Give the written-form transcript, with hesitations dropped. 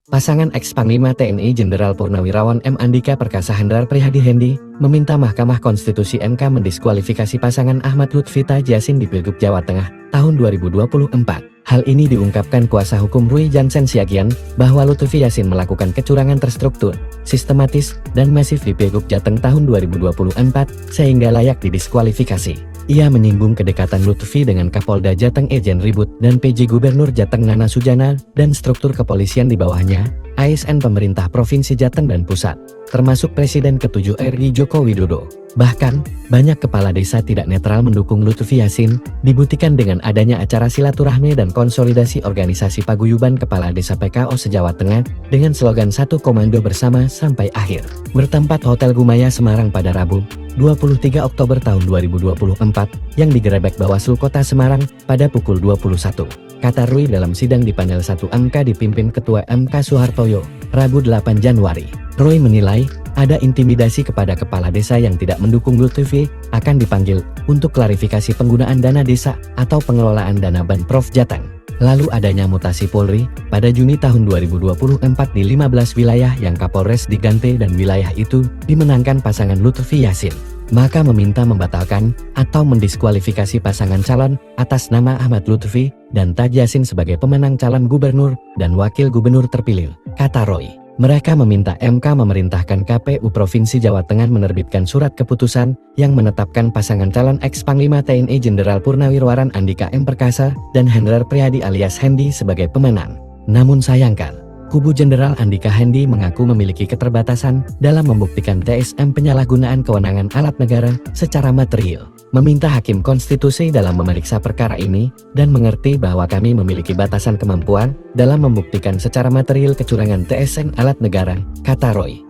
Pasangan ex-Panglima TNI Jenderal Purnawirawan M. Andika Perkasa Hendrar Prihadi Hendi meminta Mahkamah Konstitusi MK mendiskualifikasi pasangan Ahmad Lutfi Taj Yassin di Pilgub Jawa Tengah tahun 2024. Hal ini diungkapkan kuasa hukum Rui Jansen Siagian bahwa Lutfi Yassin melakukan kecurangan terstruktur, sistematis, dan masif di Pilgub Jateng tahun 2024 sehingga layak didiskualifikasi. Ia menyinggung kedekatan Lutfi dengan Kapolda Jateng Ejen Ribut dan PJ Gubernur Jateng Nana Sujana dan struktur kepolisian di bawahnya, ASN pemerintah Provinsi Jateng dan Pusat, termasuk Presiden ke-7 RI Joko Widodo. Bahkan, banyak kepala desa tidak netral mendukung Lutfi Yassin, dibuktikan dengan adanya acara silaturahmi dan konsolidasi organisasi paguyuban kepala desa PKO se-Jawa Tengah dengan slogan Satu Komando Bersama sampai akhir. Bertempat Hotel Gumaya Semarang pada Rabu, 23 Oktober tahun 2024, yang digerebek Bawaslu Kota Semarang pada pukul 21. Kata Rui dalam sidang di panel 1 MK dipimpin Ketua MK Suhartoyo, Rabu 8 Januari. Rui menilai, ada intimidasi kepada kepala desa yang tidak mendukung Lutfi, akan dipanggil untuk klarifikasi penggunaan dana desa atau pengelolaan dana Banprov Jateng. Lalu adanya mutasi Polri, pada Juni tahun 2024 di 15 wilayah yang Kapolres diganti dan wilayah itu dimenangkan pasangan Lutfi Yassin. Maka meminta membatalkan atau mendiskualifikasi pasangan calon atas nama Ahmad Lutfi dan Taj Yassin sebagai pemenang calon gubernur dan wakil gubernur terpilih, kata Roy. Mereka meminta MK memerintahkan KPU Provinsi Jawa Tengah menerbitkan surat keputusan yang menetapkan pasangan calon ex-Panglima TNI Jenderal Purnawirawan Andika M. Perkasa dan Hendrar Prihadi alias Hendi sebagai pemenang. Namun sayangkan, kubu Jenderal Andika Hendi mengaku memiliki keterbatasan dalam membuktikan TSM penyalahgunaan kewenangan alat negara secara material. Meminta Hakim Konstitusi dalam memeriksa perkara ini dan mengerti bahwa kami memiliki batasan kemampuan dalam membuktikan secara material kecurangan TSM alat negara, kata Roy.